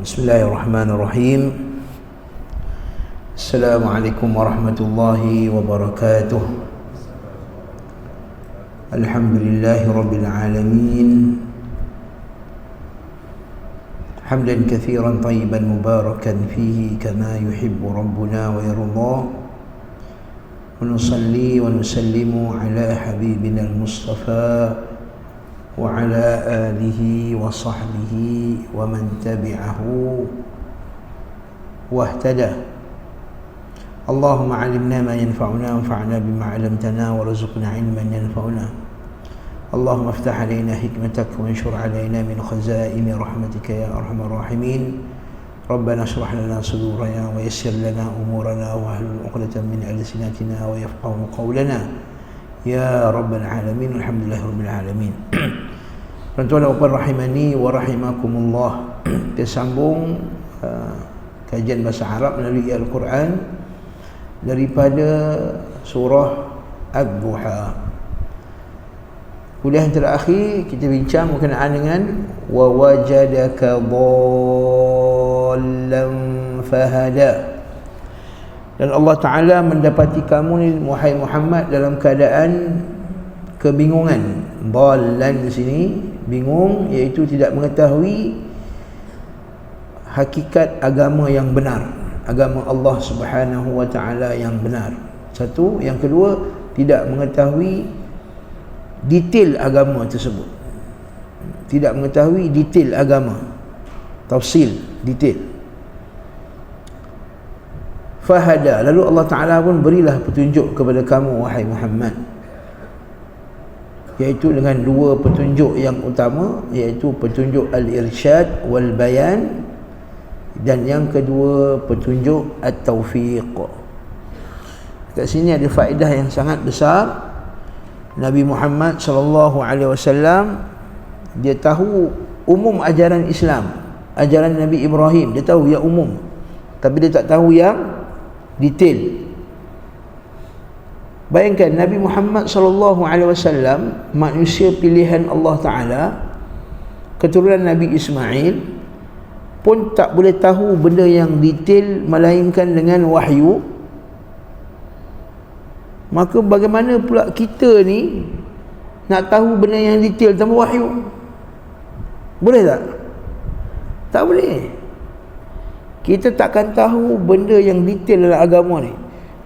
Bismillahirrahmanirrahim. Assalamualaikum warahmatullahi wabarakatuh. Alhamdulillahi rabbil alamin. Hamdan katsiran tayyiban mubarakan fihi kama yuhibbu rabbuna wa yarda. Wa nusalli wa nusallimu ala habibina al-Mustafa wa ala alihi wa sahbihi wa man tabi'ahu wahtada. Allahumma 'allimna ma yanfa'una wanfa'na bima 'allamtana warzuqna 'ilman yanfa'una. Allahumma iftah 'alaina hikmatak wa anshur 'alaina min khazaini rahmatika ya arhamar rahimin. Rabbana shrah lana sudurana wa yassir lana umurana wa hlul 'uqdatam min alsinatina wa yafqahu qawlana ya rabbal alamin. Alhamdulillahi rabbil alamin. Tuan-tuan dan puan rahimani wa rahimakumullah. Kita sambung kajian bahasa Arab melalui Al-Quran daripada surah Ad-Duha. Kuliah yang terakhir kita bincang berkenaan dengan wa wajadaka dhallan fahada. Dan Allah Ta'ala mendapati kamu ni wahai Muhammad dalam keadaan kebingungan. Dhallan di sini bingung, iaitu tidak mengetahui hakikat agama yang benar, agama Allah Subhanahu wa Ta'ala yang benar. Satu, yang kedua, tidak mengetahui detail agama tersebut. Tidak mengetahui detail agama, tafsil, detail. Fahada, lalu Allah Ta'ala pun berilah petunjuk kepada kamu wahai Muhammad, iaitu dengan dua petunjuk yang utama, iaitu petunjuk al-irsyad wal bayan, dan yang kedua petunjuk at-taufiq. Kat sini ada faedah yang sangat besar. Nabi Muhammad sallallahu alaihi wasallam dia tahu umum ajaran Islam, ajaran Nabi Ibrahim, dia tahu yang umum, tapi dia tak tahu yang detail. Bayangkan Nabi Muhammad sallallahu alaihi wasallam, manusia pilihan Allah Taala, keturunan Nabi Ismail, pun tak boleh tahu benda yang detail melainkan dengan wahyu. Maka bagaimana pula kita ni nak tahu benda yang detail tanpa wahyu? Boleh tak? Tak boleh. Kita takkan tahu benda yang detail dalam agama ni.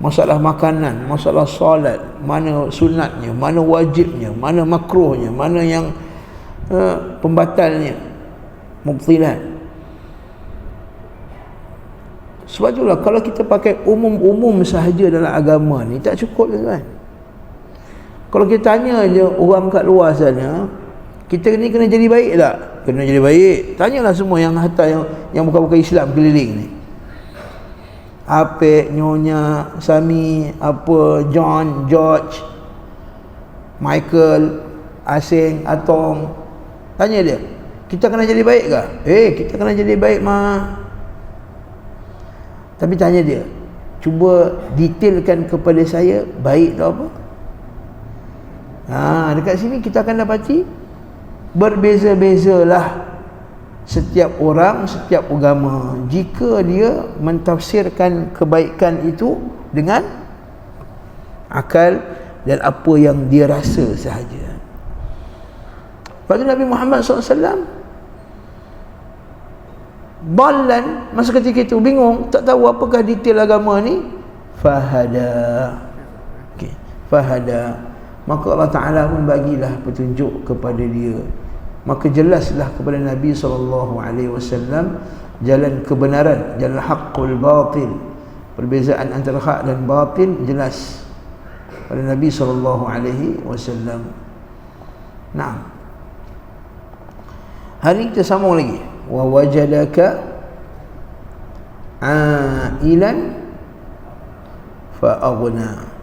Masalah makanan, masalah solat, mana sunatnya, mana wajibnya, mana makruhnya, mana yang pembatalnya, mubtilat. Sebab itulah kalau kita pakai umum-umum sahaja dalam agama ni tak cukup, kan? Kalau kita tanya je orang kat luar sana, kita ni kena jadi baik tak? Kena jadi baik. Tanyalah semua yang hatta yang bukan-bukan Islam keliling ni. Apek, Nyonya, Sami, apa, John, George, Michael, Asing, Atong. Tanya dia, kita kena jadi baik ke? Kita kena jadi baik mah. Tapi tanya dia, cuba detailkan kepada saya baik tu apa? Dekat sini kita akan dapati berbeza-bezalah setiap orang, setiap agama, jika dia mentafsirkan kebaikan itu dengan akal dan apa yang dia rasa sahaja. Lepas tu Nabi Muhammad SAW balan, masa ketika itu bingung, tak tahu apakah detail agama ni. Fahada. Fahada. Maka Allah Ta'ala pun bagilah petunjuk kepada dia. Maka jelaslah kepada Nabi SAW jalan kebenaran, jalan haqqul batil. Perbezaan antara hak dan batil jelas pada Nabi SAW. Nah, hari kita sambung lagi. Wa wajadaka ailan fa aghna.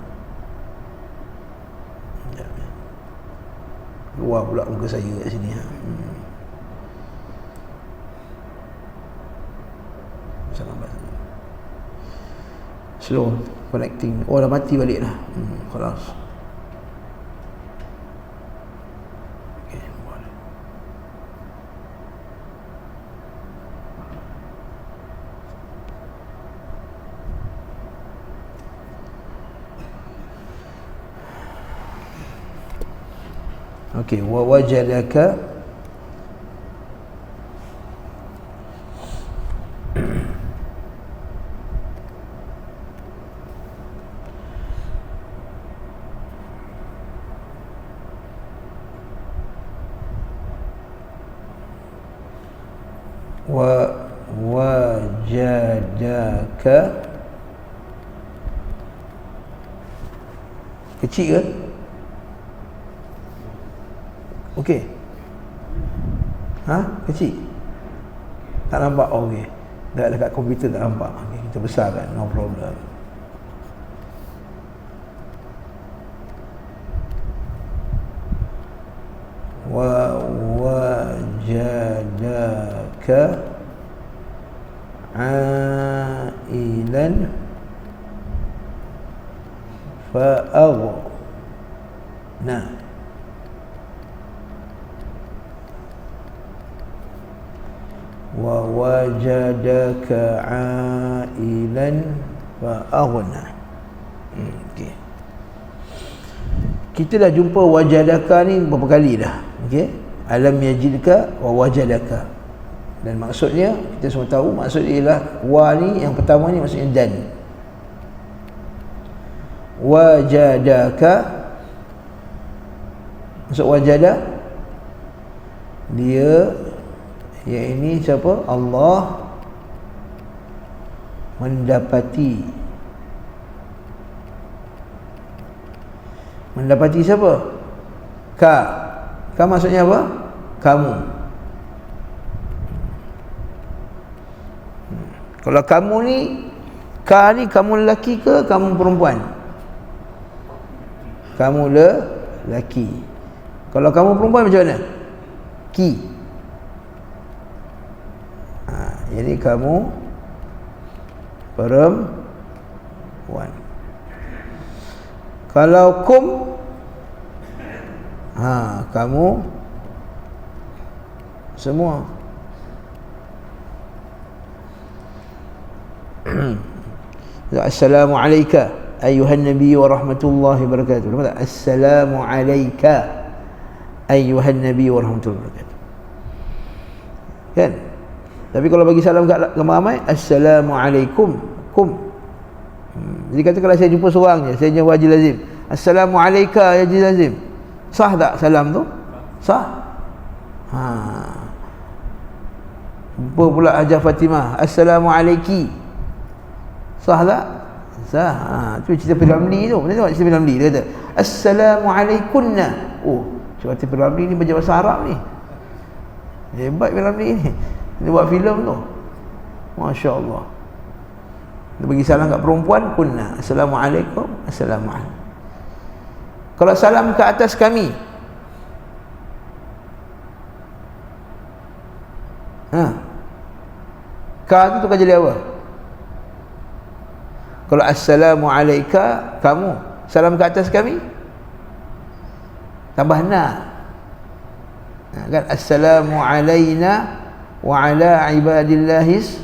Luar pula muka saya kat sini. Slow connecting. Oh, dah mati balik dah. Khalas. Okey, wa wajadaka wa wajadaka kecil ke? Okey. Kecil. Tak nampak. Okey. Dekat komputer tak nampak. Okey, kita besarkan, no problem. Wa wajadaka ailan fa'aghna. Wa wajadaka ailan fa'aghna. Okey. Kita dah jumpa wajadaka ni berapa kali dah. Okey. Alam yajidka wa wajadaka. Dan maksudnya kita semua tahu maksud dia ialah wa ni yang pertama ni maksudnya dan. Wajadaka, maksud wajada dia yang ini siapa? Allah mendapati siapa? Ka maksudnya apa? Kamu. Kalau kamu ni, ka ni kamu lelaki ke kamu perempuan? Kamu lelaki. Kalau kamu perempuan macam mana? Ki. Jadi kamu perempuan. Kalau kum, kamu semua. Assalamu alayka ayyuhan nabiy wa rahmatullahi wa barakatuh. Assalamu alayka ayyuhan nabiy wa rahmatullahi wa barakatuh. Kan? Tapi kalau bagi salam kat ramai, assalamu alaikum, kum. Jadi katakanlah saya jumpa seorang je, saya jumpa Haji Lazim, assalamu alayka ya Haji Lazim. Sah tak salam tu? Sah. Jumpa pula Hajah Fatimah, assalamu alayki. Sah tak? Sah. Tu cerita Piramli tu. Mana tengok cerita Piramli, dia kata assalamu alaikunna. Oh, cerita Piramli ni baca bahasa Arab ni. Hebat Piramli ni. Dia buat filem tu. Masya Allah. Dia bagi salam kat perempuan, kunna. Assalamualaikum. Assalamualaikum. Kalau salam ke atas kami, ka tu tukar jadi apa? Kalau assalamu alayka, kamu salam ke atas kami, tambah na. Kan assalamu alayna wa ala ibadillahis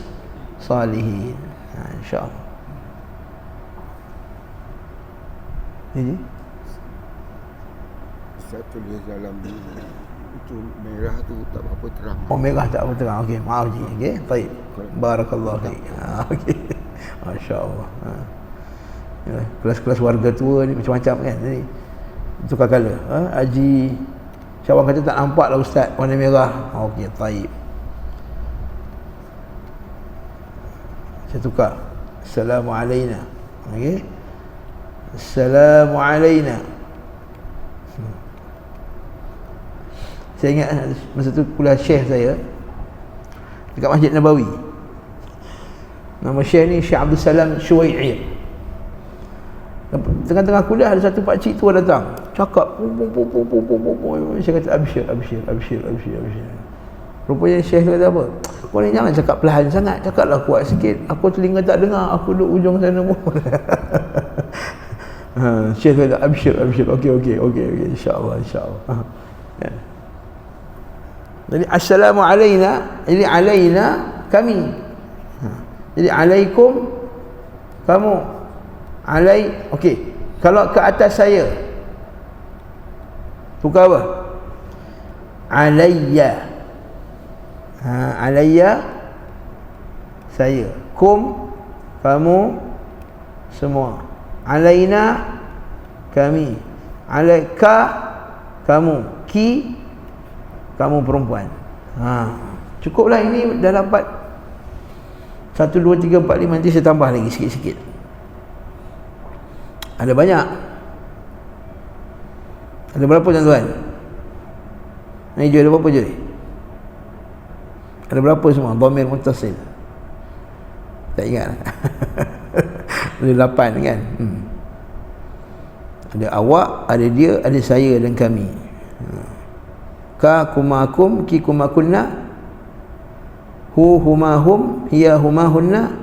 salihin. InsyaAllah. Ini saya tulis dalam itu merah tu tak apa terang. Oh, merah tak apa terang. Okey, maaf ji. Okey, baik. Barakallahu fiik. Okey. Masya-Allah. Ya, kelas-kelas warga tua ni macam-macam kan. Jadi tukar color. Haji Syawang kata tak nampak lah ustaz warna merah. Okey, baik. Saya tukar. Assalamu alayna. Okey. Assalamu alayna. Saya ingat masa tu kuliah syekh saya dekat Masjid Nabawi. Nama syekh ni Syekh Abdul Salam Syuai'ir. Tengah-tengah kuliah ada satu pakcik tua datang, cakap saya kata absyir. Rupanya syekh tu kata apa? Kau ni jangan cakap perlahan sangat, cakaplah kuat sikit. Aku telinga tak dengar, aku duduk ujung sana pun. Syekh kata absyir. Okey, insya-Allah. Ya. Jadi assalamu alayna, jadi alayna kami. Jadi alaikum kamu. Okey. Kalau ke atas saya, tukar apa? alayya. Alayya saya, kum kamu semua, alaina kami, alaika kamu, ki kamu perempuan. Cukuplah, ini dah dapat 1, 2, 3, 4, 5. Nanti saya tambah lagi sikit-sikit. Ada banyak. Ada berapa tuan-tuan? Ni ada berapa je? Ada berapa semua? Dhamir muttasil. Tak ingat. Ada 8 kan? Ada awak, ada dia, ada saya dan kami. Ka kumakum, ki kumakunna, hu humahum, hiya humahunna,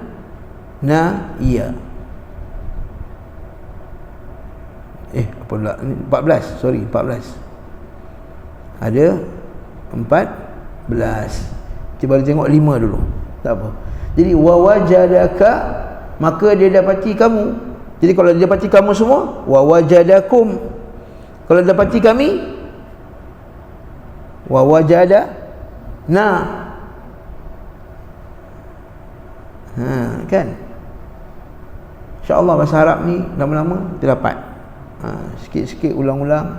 na iya. Apa pula ni? 14, sorry, 14. Ada 14. Cuba tengok 5 dulu. Tak apa. Jadi wawajadaka, maka dia dapati kamu. Jadi kalau dia dapati kamu semua, wawajadakum. Kalau dapati kami, wawajadana. Kan? InsyaAllah bahasa Arab ni lama-lama kita dapat. Sikit-sikit ulang-ulang.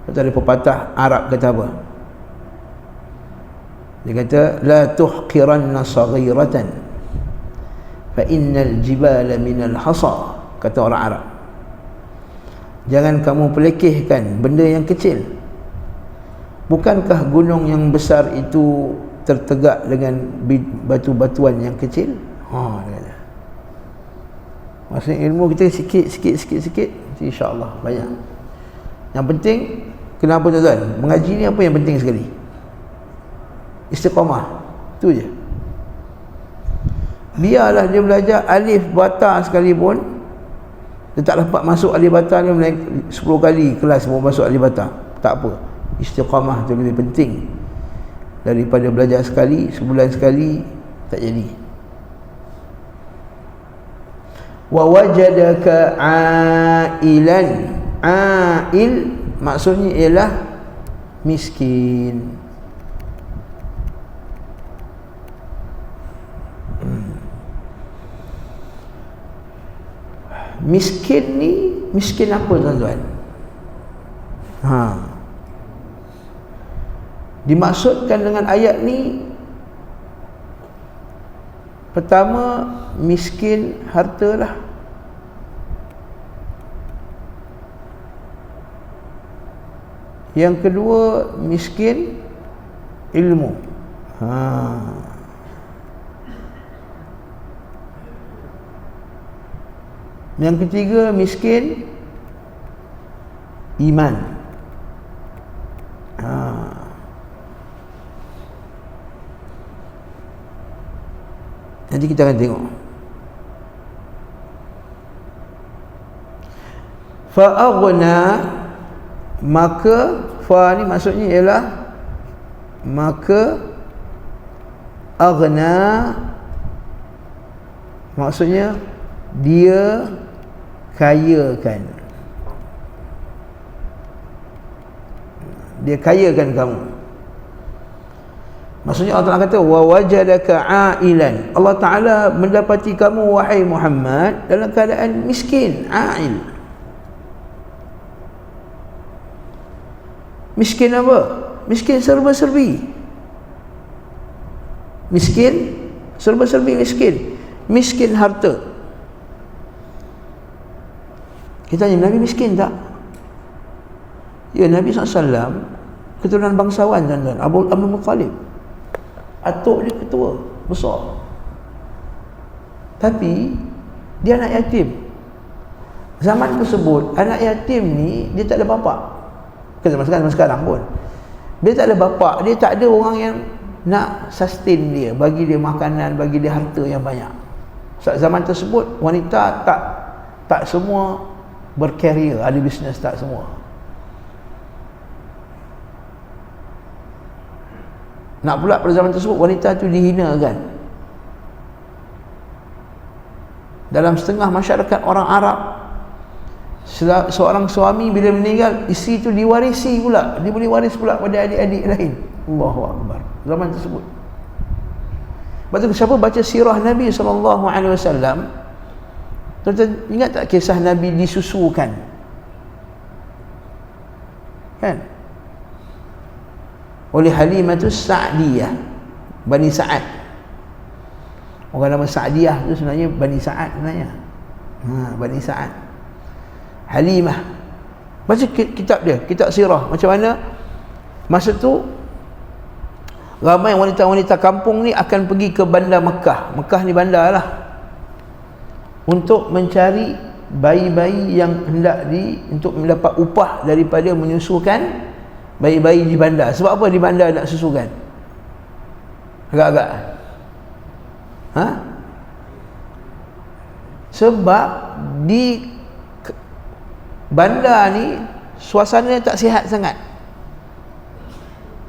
Kata ada pepatah Arab kata apa? Dia kata la tuhqiranna saghiratan fa innal jibala minal hasa. Kata orang Arab, jangan kamu pelekehkan benda yang kecil. Bukankah gunung yang besar itu tertegak dengan batu-batuan yang kecil? Dia kata. Maksudnya ilmu kita sikit, insya-Allah banyak. Yang penting, kenapa tuan-tuan? Mengaji ni apa yang penting sekali? Istiqamah. Itu je. Biarlah dia belajar alif bata sekalipun, dia tak dapat masuk alif bata ni 10 kali kelas baru masuk alif bata. Tak apa. Istiqamah tu lebih penting daripada belajar sekali, sebulan sekali tak jadi. Wa wajadaka ailan. Ail maksudnya ialah miskin. Miskin ni, miskin apa tuan-tuan? Dimaksudkan dengan ayat ni, pertama miskin harta lah. Yang kedua miskin ilmu. Yang ketiga miskin iman. Nanti kita akan tengok. Fa'aghna, maka fa ni maksudnya ialah maka, aghna maksudnya dia kayakan. Dia kayakan kamu. Maksudnya Allah Ta'ala kata wa wajadaka ailan. Allah Ta'ala mendapati kamu wahai Muhammad dalam keadaan miskin, ail. Miskin apa? Miskin serba-serbi. Miskin serba-serbi, miskin harta. Kita tanya, Nabi miskin tak? Ya, Nabi SAW keturunan bangsawan tuan-tuan, Abdul Muttalib. Atuk dia ketua besar, tapi dia anak yatim. Zaman tersebut anak yatim ni dia tak ada bapa. Zaman sekarang pun dia tak ada bapa, dia tak ada orang yang nak sustain dia, bagi dia makanan, bagi dia harta yang banyak. Zaman tersebut wanita tak semua berkarier, ada bisnes, tak semua. Nak pula pada zaman tersebut wanita tu dihinakan. Dalam setengah masyarakat orang Arab seorang suami bila meninggal, isteri itu diwarisi pula, dia boleh waris pula pada adik-adik lain. Allahu Akbar zaman tersebut. Lepas tu siapa baca sirah Nabi SAW, tuan-tuan ingat tak kisah Nabi disusukan? Kan? Oleh Halimatus Sa'diyah, Bani Sa'ad. Orang nama Sa'diyah tu sebenarnya Bani Sa'ad sebenarnya. Bani Sa'ad. Halimah. Baca kitab dia, kitab sirah. Macam mana masa tu ramai wanita-wanita kampung ni akan pergi ke bandar Mekah. Mekah ni bandar lah, untuk mencari bayi-bayi yang hendak untuk mendapat upah daripada menyusukan bayi-bayi di bandar. Sebab apa di bandar nak susukan? Agak-agak sebab di bandar ni suasana tak sihat sangat,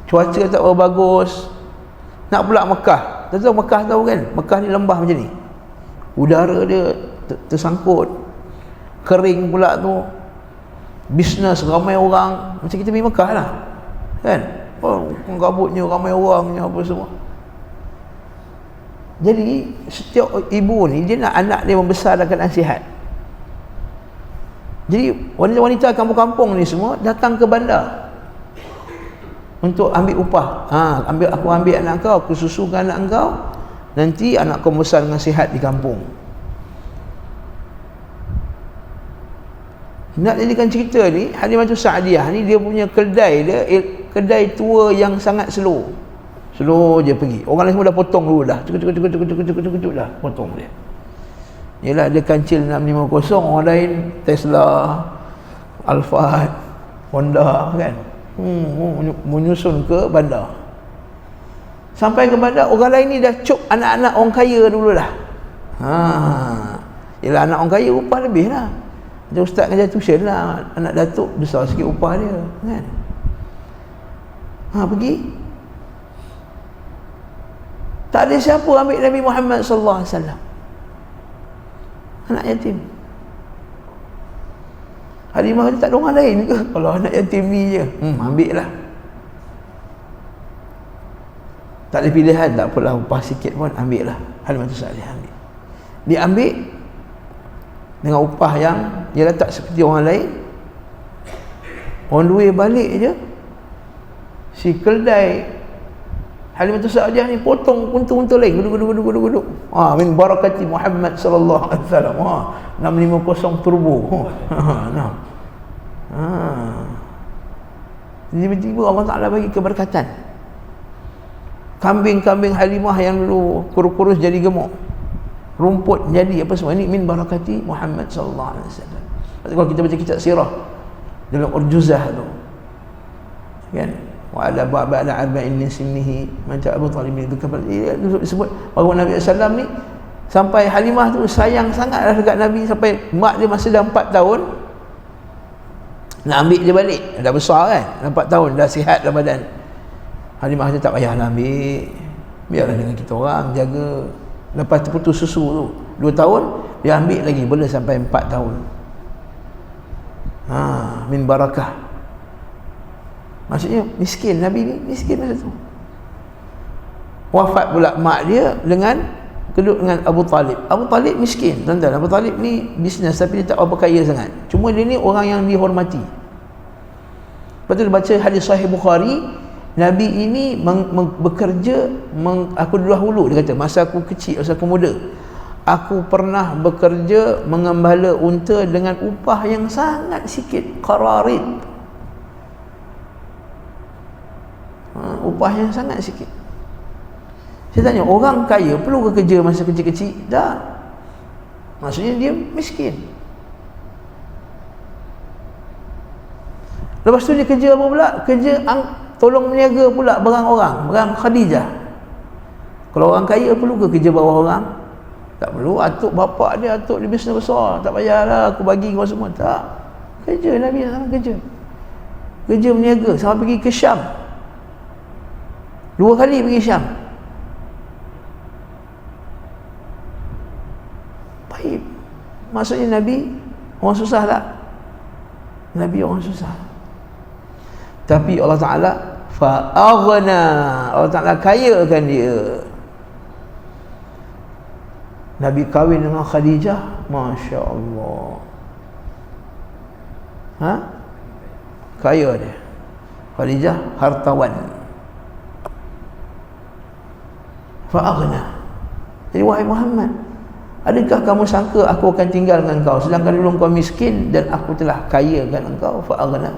cuaca tak berapa bagus. Nak pula Mekah, tahu Mekah tahu kan, Mekah ni lembah macam ni, udara dia tersangkut, kering pula tu, bisnes ramai orang, macam kita pergi Mekah lah kan, gabutnya, ramai orangnya, apa semua. Jadi setiap ibu ni dia nak anak dia membesar dalam keadaan sihat. Jadi wanita-wanita kampung-kampung ni semua datang ke bandar untuk ambil upah. Aku ambil anak kau, aku susukan anak kau, nanti anak kau besar dengan sihat di kampung. Nak jadikan cerita ni, Halimatus Sa'diyah ni dia punya kedai dia, kedai tua yang sangat slow je pergi. Orang lain semua dah potong dulu dah, cukup dah potong dia. Yalah, dia kancil 650, orang lain Tesla, Alphard, Honda kan, menyusun ke bandar. Sampai ke bandar, orang lain ni dah cop anak-anak orang kaya dulu dah. Yalah, anak orang kaya upah lebih lah. Macam ustaz kerja tuition lah, anak datuk besar sikit upah dia kan. Pergi, tak ada siapa ambil Nabi Muhammad SAW. Anak yatim. Halimah ni tak ada orang lain ke? Kalau anak yatim ni je, ambil lah. Tak ada pilihan, tak apalah, upah sikit pun ambil lah. Halimatus Sa'diyah ambil. Dia ambil dengan upah yang dia letak seperti orang lain. On the way balik je, si keldai Halimatus Sa'diyah ni potong unta-unta lain, guduk. Min barakati Muhammad sallallahu alaihi wasallam. 650 turbo. Tiba-tiba Allah Ta'ala bagi keberkatan. Kambing-kambing Halimah yang dulu kurus-kurus jadi gemuk, rumput jadi apa semua, ini min barakati Muhammad sallallahu alaihi wasallam. Kalau kita baca kitab sirah dalam Urjuzah tu kan, wa ala ba'da arba'in min sinnihi man Abu Talib itu disebut bahawa Nabi SAW ni sampai Halimah tu sayang sangatlah dekat Nabi, sampai mak dia masa dah 4 tahun nak ambil dia balik, dah besar kan, dah 4 tahun, dah sihat dah badan. Halimah dia tak payahlah ambil, biarlah dengan kita orang jaga. Lepas terputus susu tu 2 tahun, dia ambil lagi, boleh sampai 4 tahun. Min barakah. Maksudnya miskin, Nabi ni miskin masa tu. Wafat pula mak dia dengan keduduk dengan Abu Talib. Abu Talib miskin, tuan-tuan. Abu Talib ni bisnes tapi dia tak apa kaya sangat. Cuma dia ni orang yang dihormati. Lepas tu dia baca hadis sahih Bukhari, Nabi ini bekerja, aku dahulu dia kata, masa aku kecil, masa aku muda, aku pernah bekerja mengembala unta dengan upah yang sangat sikit, qararid. Upah yang sangat sikit. Saya tanya, orang kaya perlu ke kerja masa kecil-kecil? Tak. Maksudnya dia miskin. Lepas tu dia kerja apa pula? Kerja tolong meniaga pula barang orang, barang Khadijah. Kalau orang kaya perlu ke kerja bawah orang? Tak perlu. Atuk bapak dia, atuk dia bisnes besar, tak payahlah aku bagi kau semua. Tak. Kerja Nabi sama kerja. Kerja meniaga sampai pergi ke Syam. 2 kali pergi Syam. Baik. Maksudnya Nabi orang susah tak? Nabi orang susah. Tapi Allah Ta'ala fa'aghna, Allah Ta'ala kayakan dia. Nabi kahwin dengan Khadijah, Masya Allah. Kaya dia. Khadijah hartawan. Fa'aghna. Jadi wahai Muhammad, adakah kamu sangka aku akan tinggal dengan kau sedangkan dulu kau miskin dan aku telah kayakan engkau? Fa'aghna.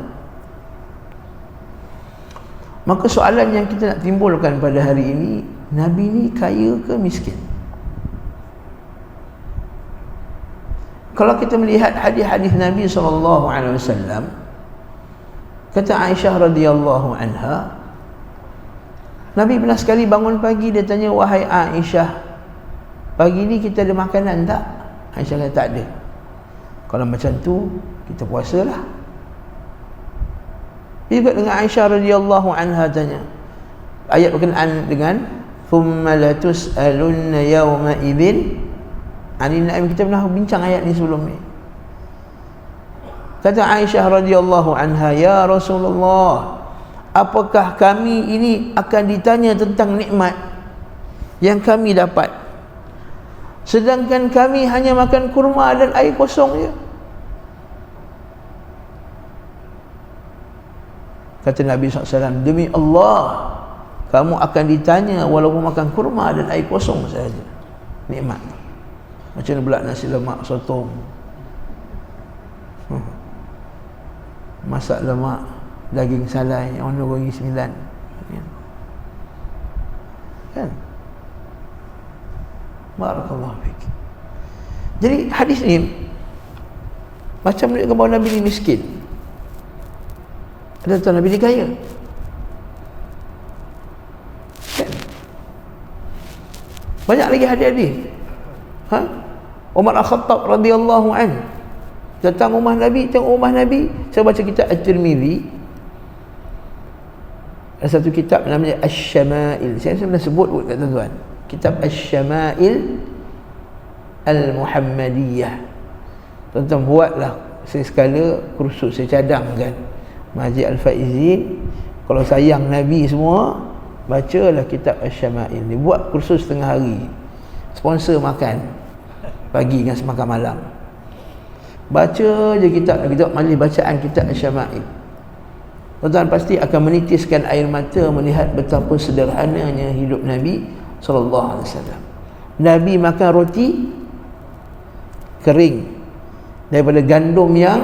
Maka soalan yang kita nak timbulkan pada hari ini, Nabi ni kaya ke miskin? Kalau kita melihat hadis-hadis Nabi SAW, kata Aisyah radhiyallahu anha, Nabi pernah sekali bangun pagi, dia tanya, wahai Aisyah, pagi ni kita ada makanan tak? Aisyah kata tak ada. Kalau macam tu, kita puasalah. Juga dengan Aisyah radhiyallahu anha tanya, ayat berkenaan dengan thumma latus'alunna yawma idzin 'anil na'im. Kita pernah bincang ayat ni sebelum ni. Kata Aisyah radhiyallahu anha, ya Rasulullah, apakah kami ini akan ditanya tentang nikmat yang kami dapat, sedangkan kami hanya makan kurma dan air kosong je? Kata Nabi SAW, demi Allah, kamu akan ditanya walaupun makan kurma dan air kosong saja. Nikmat. Macam mana pula nasi lemak sotong, masak lemak daging salai yang warna bagi 9, kan? Barakallahu fiik. Jadi hadis ni macam menunjukkan bahawa Nabi ni miskin. Ada tahu Nabi ni kaya, kan? Banyak lagi hadis-hadis. Umar Al-Khattab radhiyallahu an datang rumah Nabi, tengok rumah Nabi. Saya baca kitab At-Tirmidzi, ada satu kitab namanya Asy-Syama'il. Saya pernah sebut kat tuan-tuan, kitab Asy-Syama'il Al-Muhammadiyah. Tuan-tuan buatlah sekala kursus, saya cadangkan Masjid Al-Faizin. Kalau sayang Nabi semua, bacalah kitab Asy-Syama'il ni. Buat kursus setengah hari, sponsor makan pagi dengan semakan malam. Baca je kitab, kita majlis bacaan kitab Asy-Syama'il. Tuan-tuan pasti akan menitiskan air mata melihat betapa sederhananya hidup Nabi SAW. Nabi makan roti kering daripada gandum yang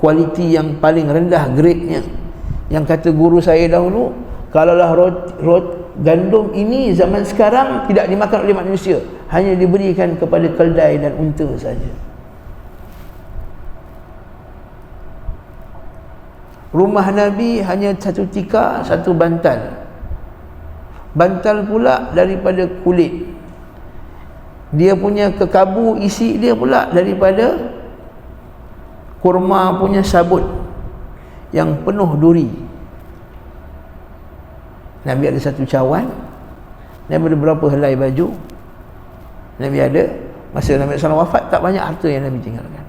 kualiti yang paling rendah, grade-nya. Yang kata guru saya dahulu, kalaulah gandum ini zaman sekarang tidak dimakan oleh manusia, hanya diberikan kepada keldai dan unta saja. Rumah Nabi hanya satu tikar, satu bantal. Bantal pula daripada kulit. Dia punya kekabu isi dia pula daripada kurma punya sabut yang penuh duri. Nabi ada satu cawan. Nabi ada berapa helai baju. Nabi ada, masa Nabi SAW wafat, tak banyak harta yang Nabi tinggalkan.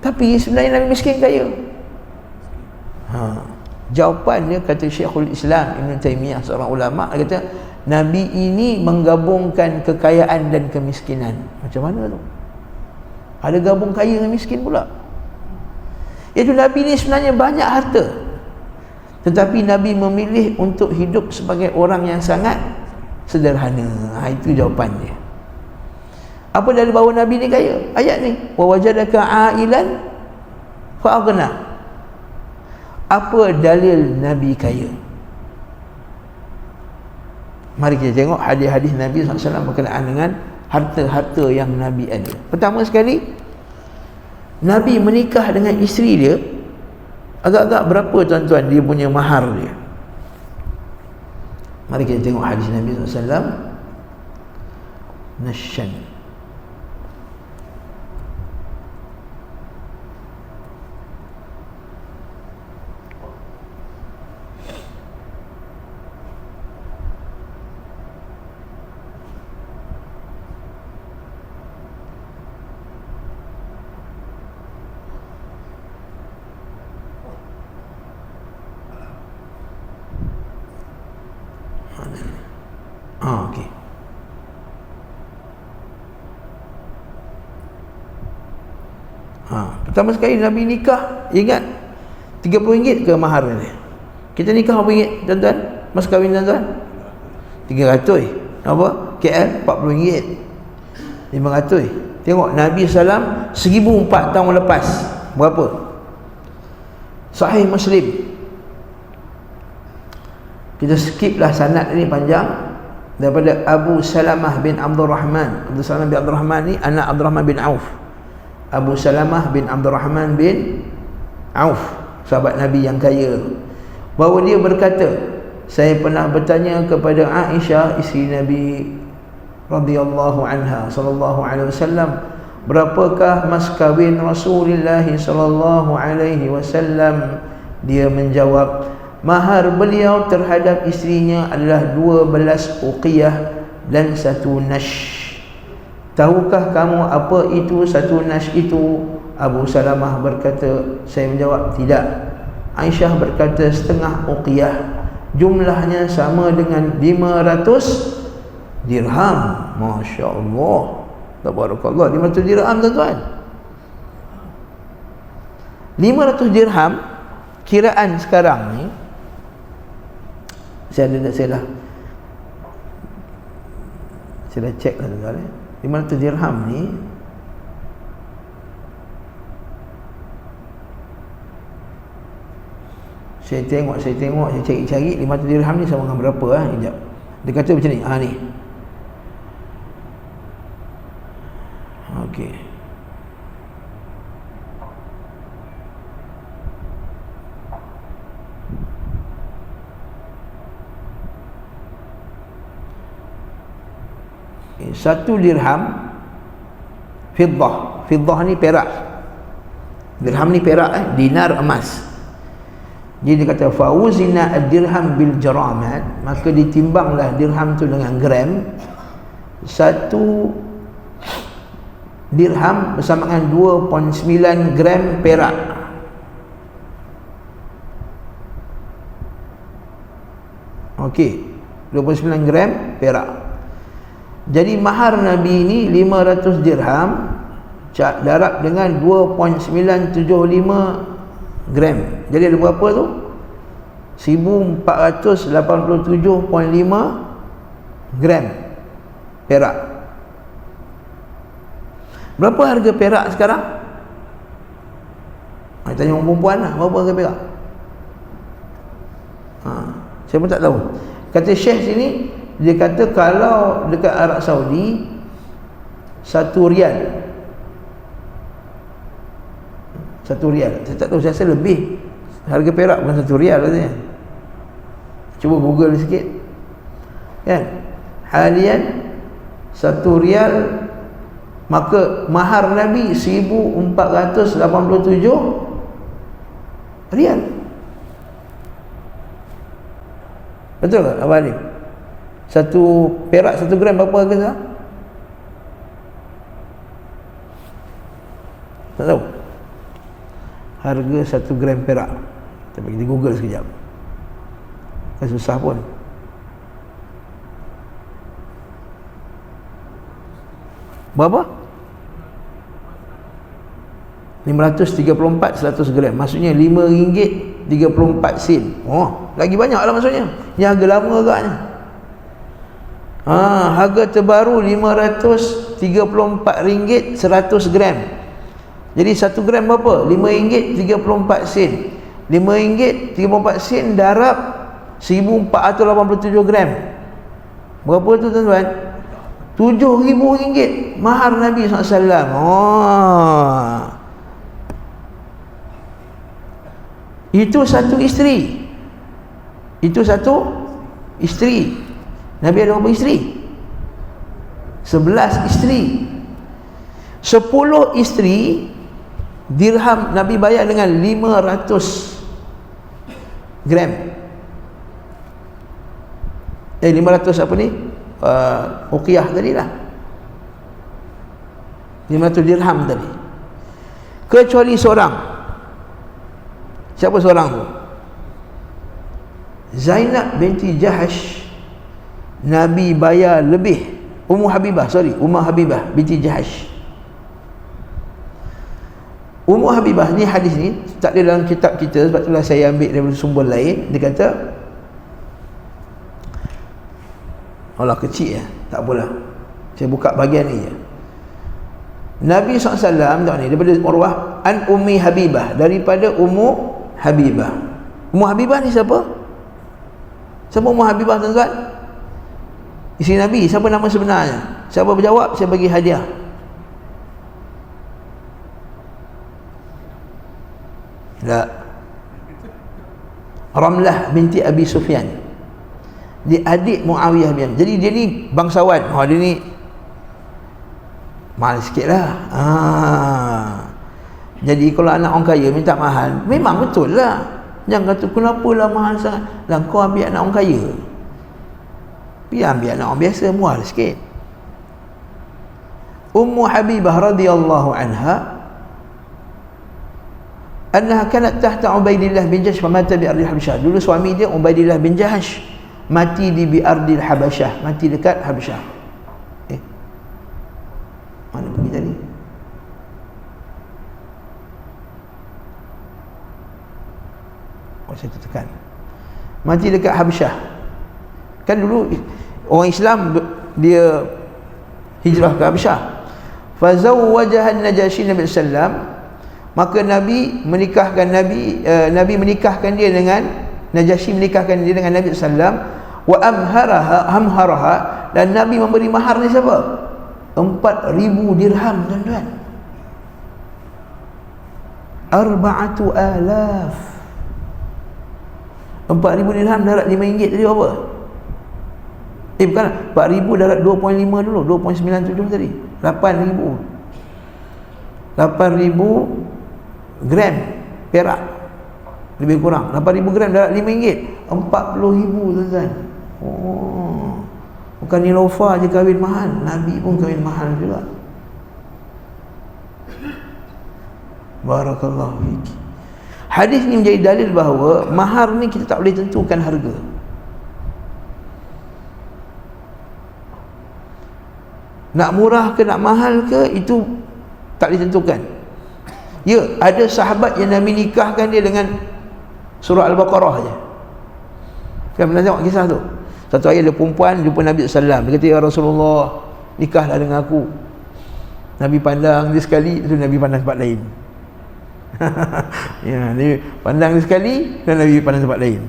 Tapi sebenarnya Nabi miskin kaya. Jawapannya, kata Syekhul Islam Ibn Taymiyah, seorang ulama, dia kata Nabi ini menggabungkan kekayaan dan kemiskinan. Macam mana tu? Ada gabung kaya dan miskin pula. Iaitu Nabi ni sebenarnya banyak harta, tetapi Nabi memilih untuk hidup sebagai orang yang sangat sederhana. Itu jawapannya. Apa dari bahawa Nabi ni kaya? Ayat ni, wa wajadaka ailan fa aghna. Apa dalil Nabi kaya? Mari kita tengok hadis-hadis Nabi SAW berkenaan dengan harta-harta yang Nabi ada. Pertama sekali, Nabi menikah dengan isteri dia, agak-agak berapa tuan-tuan dia punya mahar dia? Mari kita tengok hadis Nabi SAW. Nasyan. Okey. Pertama sekali Nabi nikah, ingat RM30 ke mahar ni? Kita nikah berapa ringgit tuan-tuan? Mas kahwin tuan-tuan? 300. Apa? KL RM40. 500. Tengok Nabi SAW 1004 tahun lepas berapa? Sahih Muslim. Kita skip lah sanad ni panjang. Daripada Abu Salamah bin Abdul Rahman. Abu Salamah bin Abdul Rahman ni anak Abdul Rahman bin Auf. Abu Salamah bin Abdul Rahman bin Auf, sahabat Nabi yang kaya, bahawa dia berkata, saya pernah bertanya kepada Aisyah isteri Nabi radhiyallahu anha sallallahu alaihi wasallam, berapakah mas kahwin Rasulullah sallallahu alaihi wasallam? Dia menjawab, mahar beliau terhadap isterinya adalah 12 uqiyah dan 1 nash. Tahukah kamu apa itu 1 nash itu? Abu Salamah berkata, saya menjawab, tidak. Aisyah berkata, setengah uqiyah, jumlahnya sama dengan 500 dirham. Masya Allah, tabarakallah. 500 dirham tuan-tuan. 500 dirham kiraan sekarang ni, saya dah cek lah tuan-tuan. 500 dirham ni saya tengok, saya cari 500 dirham ni sama dengan berapa sekejap. Dia kata macam ni, ni. Okey. Satu dirham fiddah. Fiddah ni perak. Dirham ni perak, dinar emas. Jadi dia kata fauzina ad-dirham bil jaramat, maka ditimbanglah dirham tu dengan gram. Satu dirham bersama dengan 2.9 gram perak. Okey, 29 gram perak. Jadi mahar Nabi ni 500 dirham darab dengan 2.975 gram. Jadi ada berapa tu? 1487.5 gram perak. Berapa harga perak sekarang? Tanya orang perempuan lah, berapa harga perak? Saya pun tak tahu. Kata Syekh sini, dia kata kalau dekat Arab Saudi 1 rial. 1 rial. Saya tak tahu, saya rasa lebih. Harga perak bukan 1 rial katanya. Cuba Google sikit. Kan? Halian 1 rial, maka mahar Nabi 1487 rial. Betul tak Abang Halim? 1 perak 1 gram berapa harga sekarang? Tak tahu. Harga 1 gram perak. Kita pergi di Google sekejap. Kan susah pun. Berapa? 534 100 gram. Maksudnya RM5.34. Oh, lagi banyak lah maksudnya. Yang harga lama agaknya. Harga terbaru RM534 100 gram. Jadi 1 gram berapa? RM5.34. RM5.34 darab 1487 gram. Berapa tu tuan-tuan? RM7,000 mahar Nabi SAW. Itu satu isteri. Itu satu isteri. Nabi ada berapa isteri? 11 isteri. 10 isteri, dirham Nabi bayar dengan 500 gram. 500 apa ni? Uqiyah tadi lah. 500 dirham tadi. Kecuali seorang. Siapa seorang tu? Zainab binti Jahash Nabi bayar lebih. Ummu Habibah binti Jahash. Ummu Habibah ni, hadis ni tak ada dalam kitab kita, sebab itulah saya ambil daripada sumber lain. Dia kata, Allah kecil ya, tak apalah, saya buka bahagian ni je. Nabi SAW tengok ni, daripada Urwah an Ummi Habibah, daripada Ummu Habibah. Ummu Habibah ni siapa? Siapa Ummu Habibah tuan-tuan? Isteri Nabi. Siapa nama sebenarnya? Siapa berjawab, saya bagi hadiah. Tak. Ramlah binti Abi Sufyan, dia adik Muawiyah bin. Jadi dia ni bangsawan. Dia ni mahal sikit lah. Jadi kalau anak orang kaya minta mahal, memang betul lah. Jangan kata kenapalah mahal sangat lah, kau ambil anak orang kaya. Biar ambil anak orang biasa, mual sikit. Ummu Habibah radhiyallahu anha annaha kanat tahta Ubaidillah bin Jahsh famata bi ardil Habasyah. Dulu suami dia Ubaidillah bin Jahsh mati di ardil Habasyah, mati dekat Habasyah. Mana pergi tadi? Saya tekan. Mati dekat Habasyah. Kan dulu orang Islam dia hijrah ke Habasyah. Fazawwajaha an-Najashi Nabi sallam, maka Nabi menikahkan Nabi menikahkan dia dengan Najashi, menikahkan dia dengan Nabi sallam. Wa amharaha, dan Nabi memberi mahar ni siapa? 4,000 dirham tuan-tuan. 4,000. 4,000 dirham darat RM5 tadi apa? Bukan, 4,000 darat 2.5 dulu, 2.97 tadi. 8,000 gram perak lebih kurang. 8,000 gram darat RM5, 40,000 tuan-tuan. Bukan Nilofa je kahwin mahal, Nabi pun kahwin mahal juga. Barakallahu fiki. Hadis ni menjadi dalil bahawa mahar ni kita tak boleh tentukan harga. Nak murah ke nak mahal ke, itu tak ditentukan. Ya, ada sahabat yang Nabi nikahkan dia dengan surah Al-Baqarah je. Kan pernah tengok kisah tu? Satu hari ada perempuan jumpa Nabi SAW. Dia kata, ya Rasulullah, nikahlah dengan aku. Nabi pandang dia sekali, tu Nabi pandang tempat lain. Ya, Nabi pandang dia sekali, dan Nabi pandang tempat lain.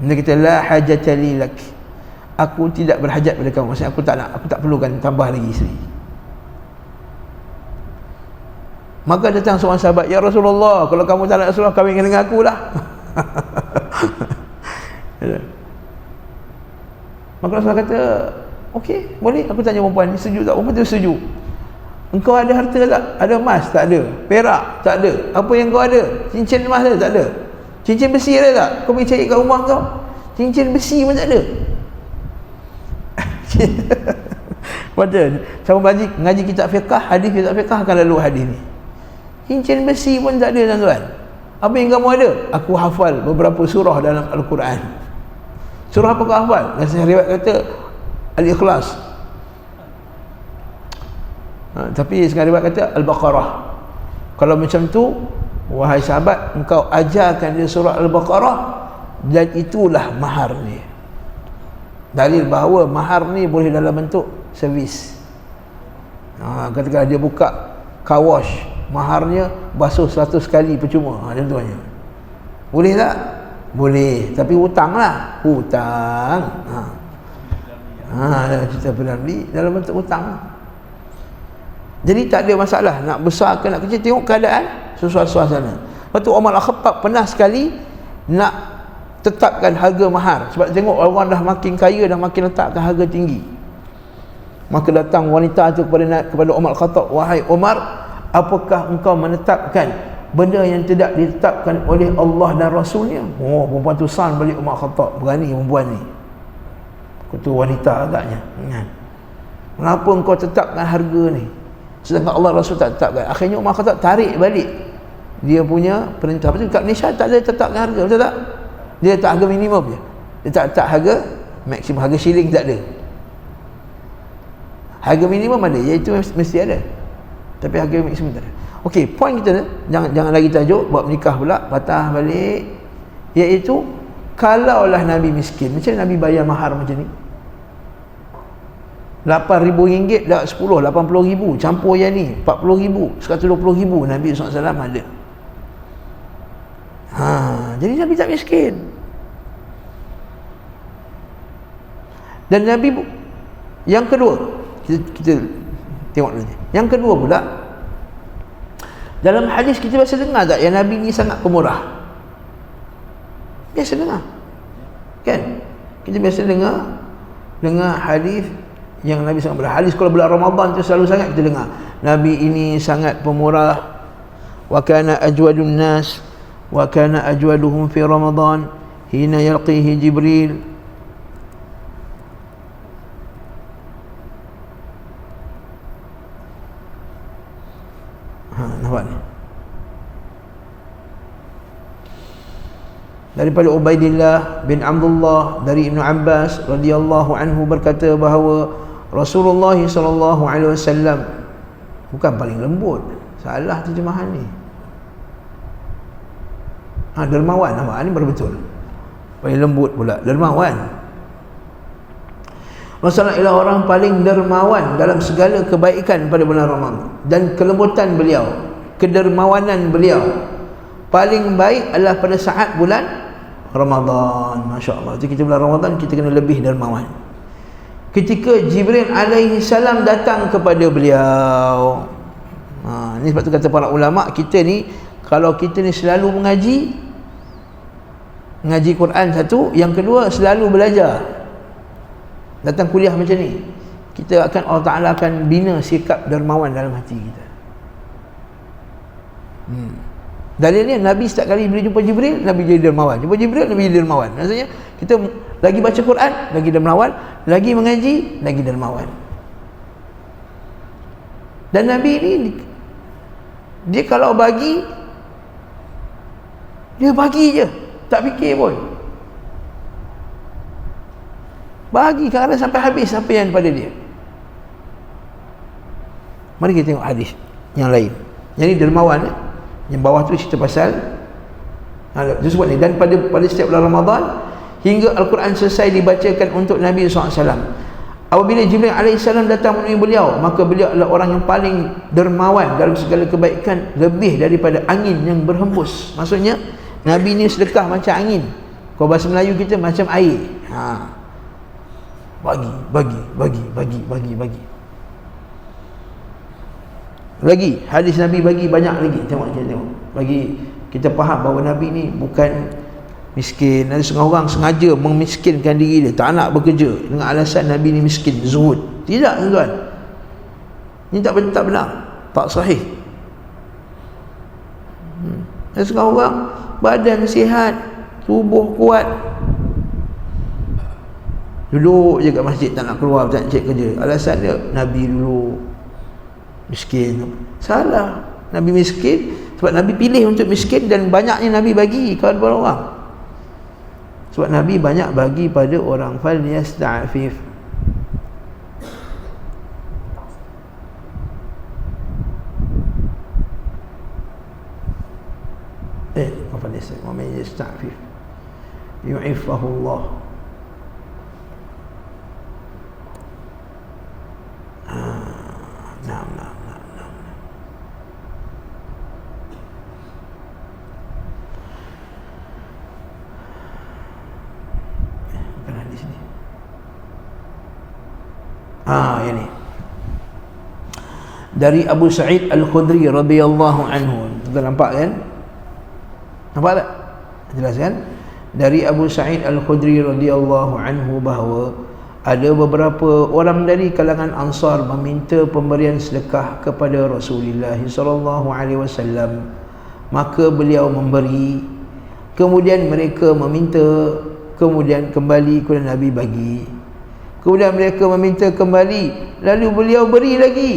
Dia kata, la hajata li lak, aku tidak berhajat pada kamu. Maksudnya aku tak perlukan tambah lagi isteri. Maka datang seorang sahabat, ya Rasulullah, kalau kamu tak nak Rasulullah, kahwin dengan aku lah. Maka Rasulullah kata, okey, boleh. Aku tanya perempuan, setuju tak? Perempuan tu setuju. Engkau ada harta tak? Ada emas? Tak ada. Perak? Tak ada. Apa yang kau ada? Cincin emas ada? Tak ada. Cincin besi ada tak? Kau pergi cari kat rumah kau, cincin besi pun tak ada. Pada sama ngaji kitab fiqah, hadis kitab fiqah akan lalu hadis ni. Cincin besi pun tak ada tuan-tuan. Apa yang kamu ada? Aku hafal beberapa surah dalam Al-Quran. Surah apa kau hafal? Nasihat riwayat kata Al-Ikhlas. Tapi sekarang riwayat kata Al-Baqarah. Kalau macam tu, wahai sahabat, engkau ajarkan dia surah Al-Baqarah, dan itulah mahar ni. Dalil bahawa mahar ni boleh dalam bentuk servis. Ketika dia buka car wash, maharnya basuh 100 kali percuma. Contohnya boleh tak? Boleh, tapi hutang lah. Hutang kita pernah beli dalam bentuk hutang. Jadi tak ada masalah nak besar ke nak kecil, tengok keadaan sesuai suasana. Lepas tu Umar Al-Khattab pernah sekali nak tetapkan harga mahar, sebab tengok orang dah makin kaya, dah makin letakkan harga tinggi. Maka datang wanita itu kepada Umar Al-Khattab, wahai Umar, apakah engkau menetapkan benda yang tidak ditetapkan oleh Allah dan Rasulnya? Perempuan tu san balik Umar Al-Khattab. Berani perempuan ni. Ketua wanita agaknya. Kenapa engkau tetapkan harga ni, sedangkan Allah Rasul tak tetapkan? Akhirnya Umar Al-Khattab tarik balik dia punya perintah. Betul, kat Malaysia tak ada tetapkan harga, betul tak? Dia letak harga minimum je. Dia tak letak harga maksimum. Harga shilling tak ada. Harga minimum ada, iaitu mesti ada. Tapi harga maksimum tak ada. Okey, point kita jangan lagi tajuk bab nikah pula, patah balik, iaitu kalaulah Nabi miskin, macam Nabi bayar mahar macam ni? RM8,000 dah 10, RM80,000 campur yang ni RM40,000, RM120,000 Nabi SAW ada. Jadi Nabi tak miskin. Dan Nabi yang kedua, kita tengok dulu. Yang kedua pula, dalam hadis kita biasa dengar tak yang Nabi ni sangat pemurah? Biasa dengar kan? Kita biasa dengar hadis yang Nabi sangat pemurah. Hadis kalau bulan Ramadan tu selalu sangat kita dengar Nabi ini sangat pemurah, wa kana ajwadun nas wa kana ajwaduhum fi Ramadan hina yalqihi Jibril. Nampak ni? Daripada Ubaidillah bin Abdullah dari Ibnu Abbas radhiyallahu anhu berkata bahawa Rasulullah sallallahu alaihi wasallam bukan paling lembut, salah terjemahan ni. Dermawan, nampak ni baru betul. Paling lembut pula, dermawan. Rasulullah ialah orang paling dermawan dalam segala kebaikan pada bulan Ramadan, dan kelembutan beliau, kedermawanan beliau paling baik adalah pada saat bulan Ramadan. Masya Allah. Jadi kita bulan Ramadan kita kena lebih dermawan. Ketika Jibril alaihi salam datang kepada beliau, ini sebab tu kata para ulama, kita ni kalau kita ni selalu mengaji Quran satu, yang kedua selalu belajar, datang kuliah macam ni, kita akan, Allah Ta'ala akan bina sikap dermawan dalam hati kita. Dalilnya Nabi setiap kali bila jumpa Jibril, Nabi jadi dermawan. Jumpa Jibril, Nabi jadi dermawan. Maksudnya kita lagi baca Quran, lagi dermawan, lagi mengaji, lagi dermawan. Dan Nabi ni, dia kalau bagi, dia bagi je, tak fikir pun. Bagi kadang sampai habis apa yang pada dia. Mari kita tengok hadis yang lain. Yang ni dermawan, yang bawah tu cerita pasal dia sebut ni, dan pada setiap bulan Ramadan hingga Al-Quran selesai dibacakan untuk Nabi SAW, apabila Jibril AS datang menemui beliau, maka beliau adalah orang yang paling dermawan dalam segala kebaikan, lebih daripada angin yang berhembus. Maksudnya Nabi ni sedekah macam angin, kalau bahasa Melayu kita macam air. Bagi. Lagi hadis Nabi bagi banyak lagi. Tengok. Bagi kita faham bahawa Nabi ni bukan miskin. Ada setengah orang sengaja memiskinkan diri dia, tak nak bekerja dengan alasan Nabi ni miskin, zuhud. Tidak, tuan-tuan. Ini tak benar, tak sahih. Ada setengah orang badan sihat, tubuh kuat, duduk je kat masjid, tak nak keluar, tak nak cek kerja. Alasan dia Nabi dulu miskin. Salah. Nabi miskin sebab Nabi pilih untuk miskin, dan banyaknya Nabi bagi kepada orang. Sebab Nabi banyak bagi pada orang. Fal yasta'fif. Fal yasta'fif. Wa man yasta'fif yu'iffahu Allah. Bukan di sini. Yang ni dari Abu Sa'id Al-Khudri radhiyallahu anhu. Kita nampak kan? Nampak tak? Jelas kan? Dari Abu Sa'id Al-Khudri radhiyallahu anhu bahawa ada beberapa orang dari kalangan Ansar meminta pemberian sedekah kepada Rasulullah sallallahu alaihi wasallam, maka beliau memberi. Kemudian mereka meminta, kemudian kembali kepada Nabi bagi. Kemudian mereka meminta kembali, lalu beliau beri lagi.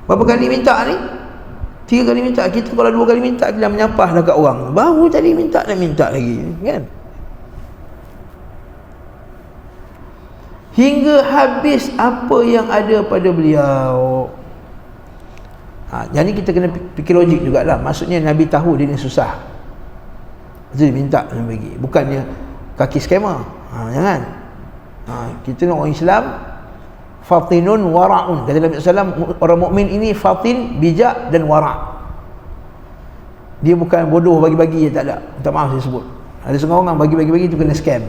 Berapa kali minta ni? 3 kali minta. Kita kalau 2 kali minta, kita menyapah dekat orang, baru tadi minta lagi, kan? hingga habis apa yang ada pada beliau. Jadi kita kena fikir logik jugalah. Maksudnya Nabi tahu dia ni susah, jadi minta Nabi bagi. Bukannya kaki skema. Jangan. Kita ni orang Islam, fatinun wara'un. Kata Nabi SAW, orang mukmin ini fatin, bijak dan wara'. Dia bukan bodoh bagi-bagi, tak ada. Minta maaf saya sebut. Ada setengah orang bagi-bagi tu kena scam.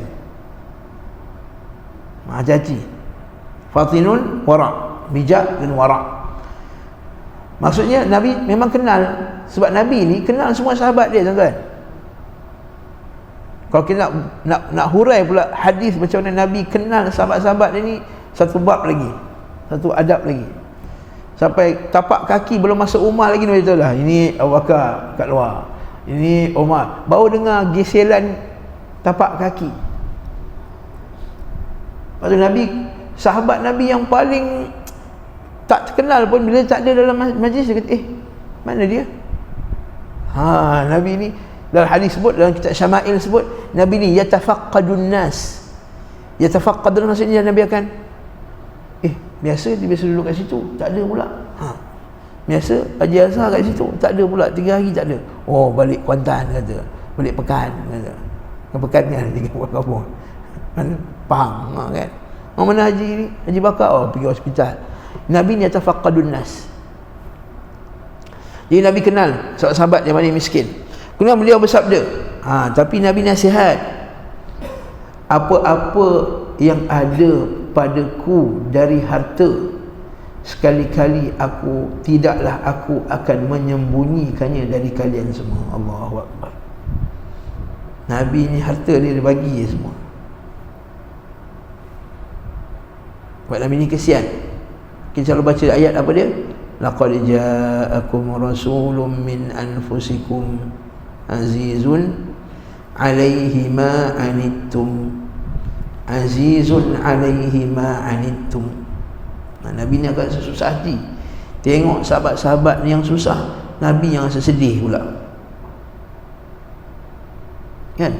Hati-hati. Fatinun wara', bijak dan wara'. Maksudnya Nabi memang kenal. Sebab Nabi ni kenal semua sahabat dia, tuan-tuan. Kalau kita nak hurai pula hadis macam mana Nabi kenal sahabat-sahabat dia ni, satu bab lagi, satu adab lagi. Sampai tapak kaki belum masuk rumah lagi, Nabi tahu lah, ini Abu Bakar kat luar, ini Umar, baru dengar geselan tapak kaki. Lepas tu Nabi, sahabat Nabi yang paling tak terkenal pun, bila tak ada dalam majlis, dia kata, mana dia? Nabi ni dalam hadis sebut, dalam kitab Syama'il sebut, Nabi ni yatafaqqadun nas. Yatafaqqadun maksudnya Nabi akan biasa dia biasa duduk kat situ, tak ada pula. Biasa Haji Azhar kat situ, tak ada pula, 3 hari tak ada. Balik Kuantan kata, balik Pekan kata. Pekan kan 3 bulan kampung. Mana faham kan? Mana Haji ni? Haji Bakar pergi hospital. Nabi ni yatafaqqadun nas. Jadi Nabi kenal sahabat-sahabat yang paling miskin. Kemudian beliau bersabda, tapi Nabi nasihat, apa-apa yang ada padaku dari harta, sekali-kali tidaklah aku akan menyembunyikannya dari kalian semua. Allahu Akbar. Nabi ni harta dia bagi semua. Buat Nabi ni kesian. Kita selalu baca ayat apa dia? Laqad ja'akum rasulun min anfusikum azizun alaihi ma anittum, azizun alaihi ma anittum. Nabi ni agak susah hati. Tengok sahabat-sahabat ni yang susah, Nabi yang rasa sedih pula. Kan?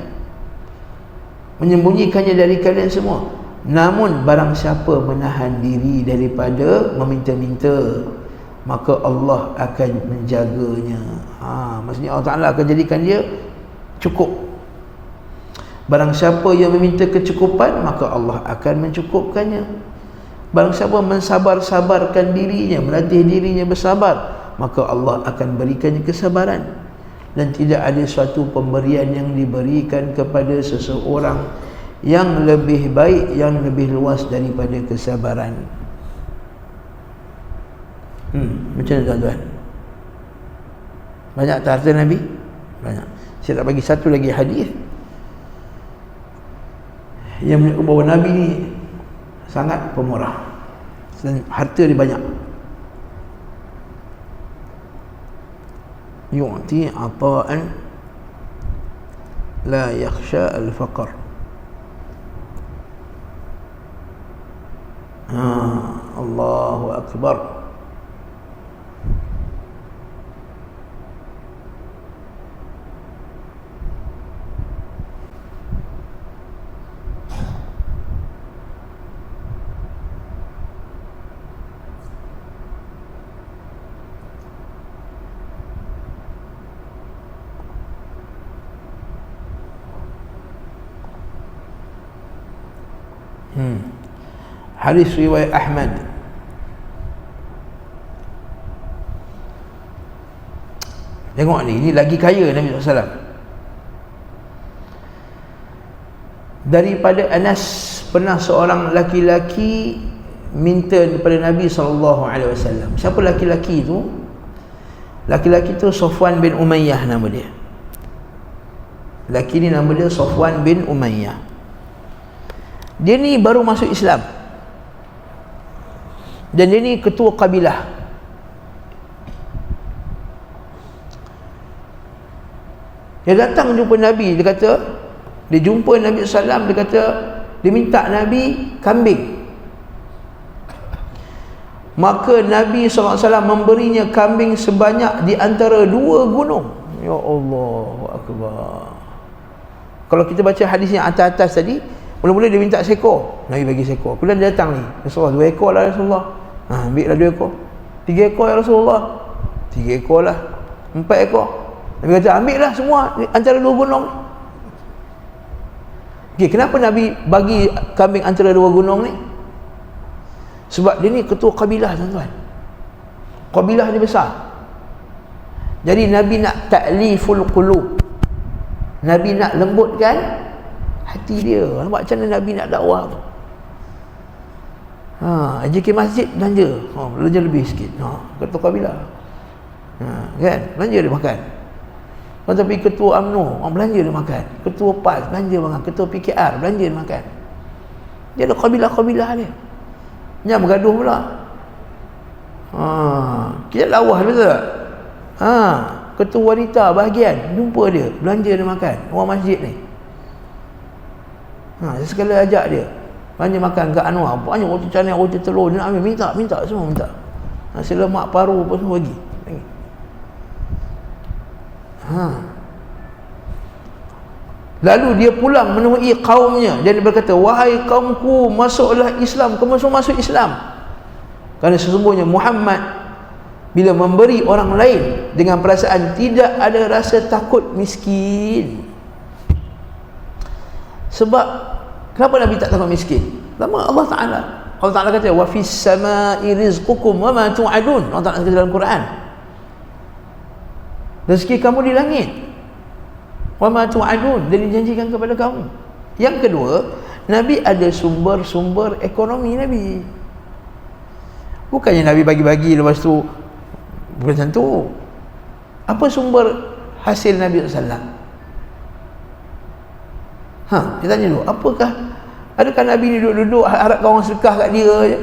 Menyembunyikannya dari kalian semua. Namun barang siapa menahan diri daripada meminta-minta, maka Allah akan menjaganya. Maksudnya Allah Ta'ala akan jadikan dia cukup. Barang siapa yang meminta kecukupan, maka Allah akan mencukupkannya. Barang siapa mensabar-sabarkan dirinya, melatih dirinya bersabar, maka Allah akan berikannya kesabaran. Dan tidak ada suatu pemberian yang diberikan kepada seseorang yang lebih baik, yang lebih luas daripada kesabaran. Macam mana tuan-tuan? Banyak tak harta Nabi? Banyak. Saya tak bagi satu lagi hadis yang menunjukkan bahawa Nabi ni sangat pemurah dan harta dia banyak. Yu'ti ata'an la yakhsha al-faqr. Allahu Akbar. Hadis riwayat Ahmad. Tengok ni, ini lagi kaya Nabi SAW. Daripada Anas, pernah seorang laki-laki minta kepada Nabi SAW. Siapa laki-laki tu? Laki-laki tu Safwan bin Umayyah nama dia. Laki ni nama dia Safwan bin Umayyah. Dia ni baru masuk Islam, dan dia ni ketua kabilah. Dia datang jumpa Nabi, dia kata, dia jumpa Nabi SAW, dia kata, dia minta Nabi kambing. Maka Nabi SAW memberinya kambing sebanyak di antara 2 gunung. Ya Allah Akbar. Kalau kita baca hadis yang atas-atas tadi, Mula-mula dia minta seekor, Nabi bagi seekor. Kemudian dia datang ni, Rasulullah, 2 ekor lah Rasulullah. Ambil lah 2 ekor. 3 ekor ya Rasulullah. 3 ekor lah. 4 ekor. Nabi kata, ambil lah semua antara 2 gunung. Okey, kenapa Nabi bagi kambing antara 2 gunung ni? Sebab dia ni ketua kabilah, tuan-tuan. Kabilah dia besar. Jadi Nabi nak ta'liful qulub. Nabi nak lembutkan hati dia. Nampak macam mana Nabi nak dakwah tu. JK masjid belanja. Belanja lebih sikit. Ketua kabilah. Kan? Belanja dia makan. Tapi ketua UMNO, belanja dia makan. Ketua PAS, belanja makan. Ketua PKR, belanja dia makan. Dia ada kabilah-kabilah dia. Jangan bergaduh pula. Kita lawah, betul tak? Ketua wanita bahagian, jumpa dia, belanja dia makan. Orang masjid ni. Sekali ajak dia belanja makan kat Anwar, banyak roti canai, roti telur, dia nak ambil, minta semua minta. Nasi lemak paru apa semua bagi. Lalu dia pulang menemui kaumnya dan dia berkata, wahai kaumku, masuklah Islam, kamu semua masuk Islam. Kerana sesungguhnya Muhammad bila memberi orang lain dengan perasaan tidak ada rasa takut miskin. Sebab kenapa Nabi tak takut miskin? Pertama, Allah Ta'ala kata, wa fis samai rizqukum wa ma tu'adun. Allah Ta'ala kata dalam Quran, rezeki kamu di langit, wa ma tu'adun, dan dijanjikan kepada kamu. Yang kedua, Nabi ada sumber-sumber ekonomi Nabi. Bukannya Nabi bagi-bagi lepas tu, bukan macam tu. Apa sumber hasil Nabi SAW? Dia tanya dulu, adakah Nabi ni duduk-duduk harapkan orang sedekah kat dia je?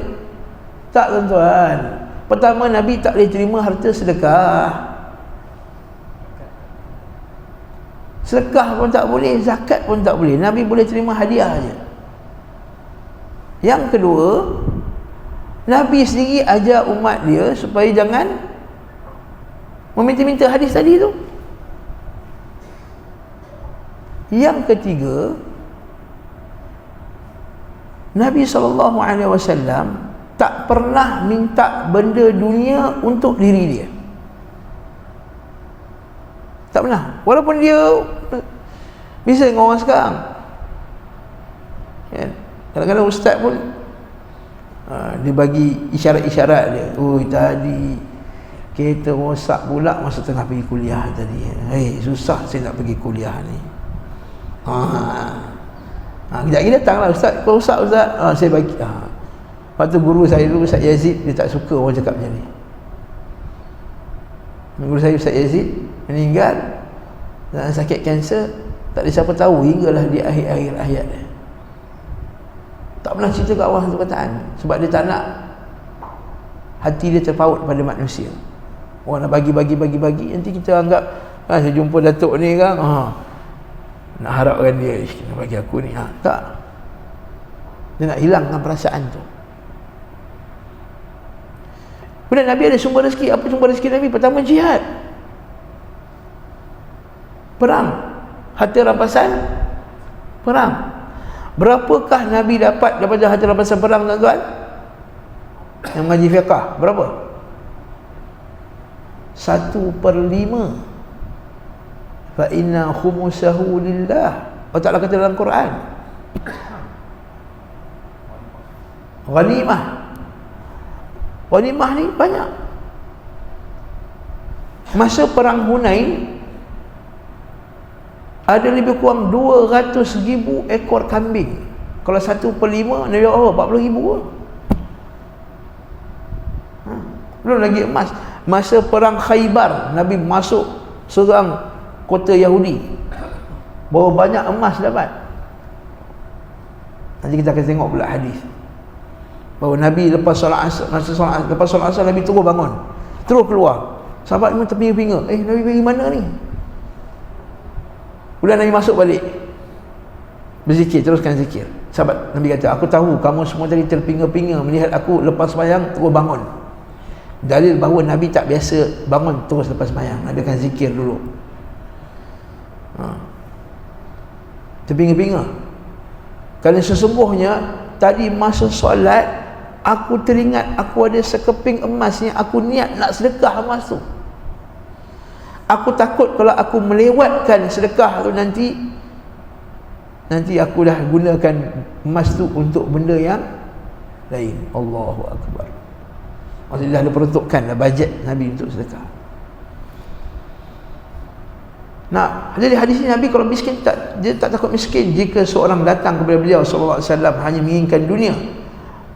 Tak, tuan-tuan. Pertama, Nabi tak boleh terima harta sedekah. Sedekah pun tak boleh, zakat pun tak boleh. Nabi boleh terima hadiah je. Yang kedua, Nabi sendiri ajar umat dia supaya jangan meminta-minta hadis tadi tu. Yang ketiga, Nabi SAW tak pernah minta benda dunia untuk diri dia. Tak pernah. Walaupun dia bisa dengan orang sekarang. Kadang-kadang ustaz pun dia bagi isyarat-isyarat dia. Tadi kereta rosak pula masa tengah pergi kuliah tadi. Susah saya nak pergi kuliah ni. Kejap lagi datang lah, ustaz, kalau rosak ustaz, saya bagi. Lepas tu guru saya dulu, Ustaz Yazid, dia tak suka orang cakap macam ni. Guru saya Ustaz Yazid meninggal dan sakit kanser, tak ada siapa tahu hinggalah di akhir-akhir hayat dia. Tak pernah cerita kat orang satu kataan, sebab dia tak nak hati dia terpaut pada manusia. Orang nak bagi, nanti kita anggap saya jumpa datuk ni kan, nak harapkan dia nak bagi aku ni. Tak, dia nak hilangkan perasaan tu. Kemudian Nabi ada sumber rezeki. Apa sumber rezeki Nabi? Pertama, jihad, perang, harta rampasan perang. Berapakah Nabi dapat daripada harta rampasan perang, tuan-tuan? Yang mengaji fiqah, berapa? 1/5. Fa inna khumusahu lillah. Allah Ta'ala kata dalam Quran, ghanimah. Ghanimah ni banyak. Masa perang Hunain ada lebih kurang 200,000 ekor kambing. Kalau 1/5, Nabi Allah 40,000. Belum lagi emas. Masa perang Khaybar, Nabi masuk serang kota Yahudi, berapa banyak emas dapat. Nanti kita akan tengok pula hadis bahawa Nabi lepas solat asar, Nabi terus bangun, terus keluar. Sahabat pun terpinga-pinga, Nabi pergi mana ni? Kemudian Nabi masuk balik, berzikir, teruskan zikir. Sahabat Nabi kata, aku tahu kamu semua tadi terpinga-pinga melihat aku lepas sembahyang terus bangun. Dalil bahawa Nabi tak biasa bangun terus lepas sembahyang. Nabi akan zikir dulu. Terpinga-pinga. Kerana sesungguhnya tadi masa solat aku teringat aku ada sekeping emas yang aku niat nak sedekah emas tu. Aku takut kalau aku melewatkan sedekah tu nanti aku dah gunakan emas tu untuk benda yang lain. Allahu Akbar. Maksudnya dah diperuntukkan dah bajet Nabi untuk sedekah. Nah, jadi hadis ini Nabi kalau miskin dia tak takut miskin jika seorang datang kepada beliau sallallahu alaihi wasallam hanya menginginkan dunia.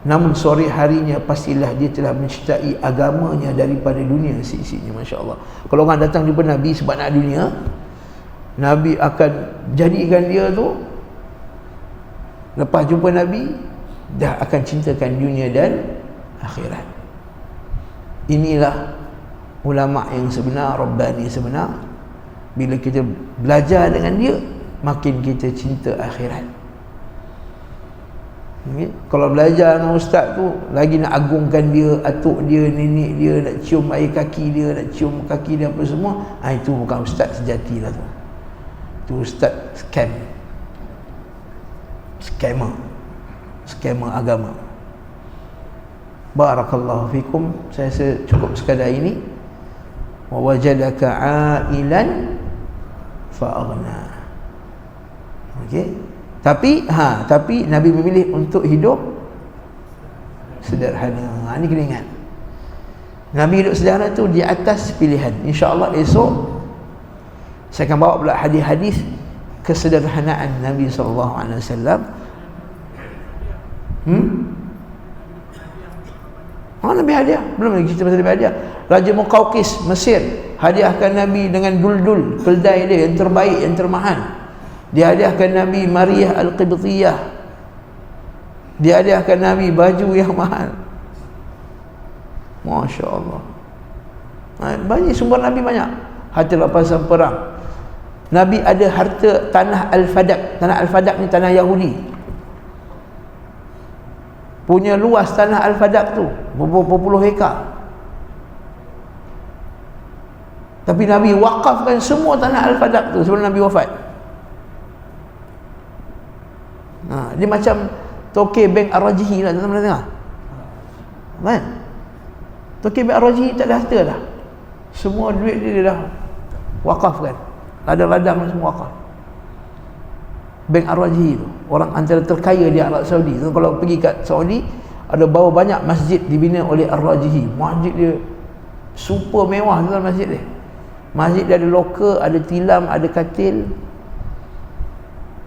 Namun sore harinya pastilah dia telah mencintai agamanya daripada dunia isi-isinya. Masya-Allah. Kalau orang datang jumpa Nabi sebab nak dunia, Nabi akan jadikan dia tu lepas jumpa Nabi dah akan cintakan dunia dan akhirat. Inilah ulama yang sebenar, Rabbani sebenar. Bila kita belajar dengan dia, makin kita cinta akhirat. Okay? Kalau belajar dengan ustaz tu, lagi nak agungkan dia, atuk dia, nenek dia, nak cium air kaki dia, nak cium kaki dia apa semua, itu bukan ustaz sejati lah tu. Tu ustaz Scammer agama. Barakallahu fikum. Saya rasa cukup sekadar ini. Wa wajadaka ailan fa'aghna. Okey. Tapi Nabi memilih untuk hidup sederhana. Ini kena ingat. Nabi hidup sederhana tu di atas pilihan. InsyaAllah esok saya akan bawa pula hadis-hadis kesederhanaan Nabi SAW. Nabi hadiah. Belum lagi cerita pasal Nabi hadiah. Raja Muqawqis Mesir hadiahkan Nabi dengan duldul, keldai dia yang terbaik, yang termahal. Dia hadiahkan Nabi Maryah Al-Qibtiyah. Dia hadiahkan Nabi baju yang mahal. Masya Allah. Banyak sumber Nabi banyak. Harta rampasan perang. Nabi ada harta tanah Al-Fadak. Tanah Al-Fadak ni tanah Yahudi. Punya luas tanah Al-Fadak tu berpuluh hektar. Tapi Nabi wakafkan semua tanah Al-Fadak tu sebelum Nabi wafat. Dia macam Tokeh Bank Ar-Rajihi lah, tuan-tuan pernah dengar? Kan? Tokeh Bank Ar-Rajihi tak ada harta dah. Semua duit dia dah wakafkan. Ladang-ladang semua wakaf. Bank Ar-Rajihi tu, orang antara terkaya di Arab Saudi. So, kalau pergi kat Saudi, ada bawa banyak masjid dibina oleh Ar-Rajihi. Masjid dia super mewah tu masjid dia. Masjid dia ada loker, ada tilam, ada katil.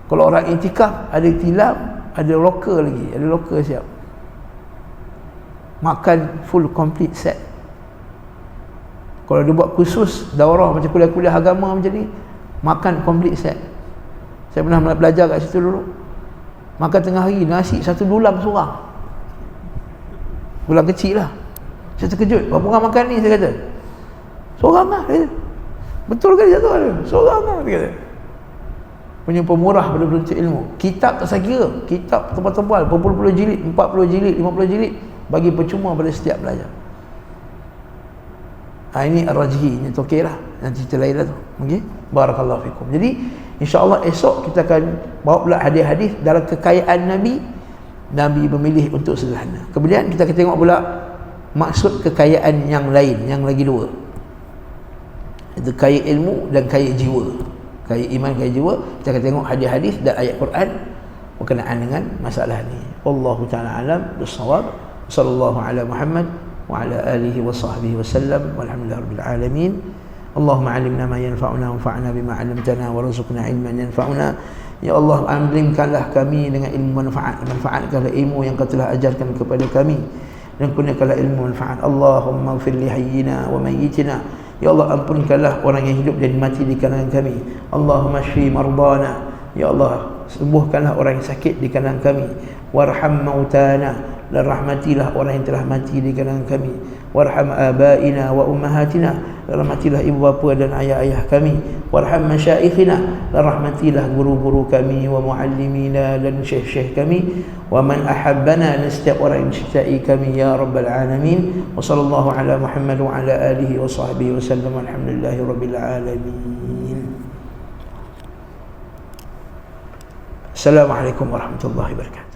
Kalau orang intikaf, ada tilam, ada loker lagi, ada loker siap. Makan full complete set. Kalau dia buat khusus daurah macam kuliah-kuliah agama macam ni, makan complete set. Saya pernah belajar kat situ dulu. Makan tengah hari nasi satu dulang seorang. Dulang kecil lah. Saya terkejut. Berapa orang makan ni? Saya kata seorang lah. Betul ke dia tu? Seorang lah dia kata. Punya pemurah pada penuntut ilmu. Kitab tak saya kira. Kitab tebal-tebal, berpuluh-puluh jilid, 40 jilid, 50 jilid, bagi percuma pada setiap belajar. Ini Ar-Rajihi, ini Tokeh lah. Nanti cerita lain lah tu. Okay? Barakallahu fikum. Jadi insyaAllah esok kita akan bawa pula hadis-hadis dalam kekayaan Nabi. Nabi memilih untuk sederhana. Kemudian kita akan tengok pula maksud kekayaan yang lain, yang lagi dua. Itu kaya ilmu dan kaya jiwa. Kaya iman, kaya jiwa. Kita akan tengok hadis-hadis dan ayat Quran berkenaan dengan masalah ni. Wallahu ta'ala alam bis-shawab. Sallallahu ala Muhammad wa ala alihi wa sahbihi wa sallam. Walhamdulillahi rabbil alamin. Allahumma alimna ma yanfa'una wanfa'na bima 'allamtana warzuqna ilman yanfa'una. Ya Allah, alimkanlah kami dengan ilmu manfaat. Manfaatkanlah ilmu yang Kau telah ajarkan kepada kami dan kurniakanlah ilmu manfaat. Allahumma ighfir li hayyina wa mayyitina. Ya Allah, ampunkanlah orang yang hidup dan mati di kalangan kami. Allahumma shfi mardana. Ya Allah, sembuhkanlah orang yang sakit di kalangan kami. Warham mautana. Dan rahmatilah orang yang telah mati di kalangan kami. Warham abaina wa ummahatina. Dan rahmatilah ibu bapa dan ayah-ayah kami. Warham masyaikhina. Dan rahmatilah guru-guru kami wa muallimina dan syekh-syekh kami. Wa man ahabbana, dan setiap orang yang mencintai kami ya rabbal alamin. Wa sallallahu ala Muhammad wa ala alihi wa sahbihi wa sallam. Alhamdulillahi rabbil alamin. Assalamualaikum warahmatullahi wabarakatuh.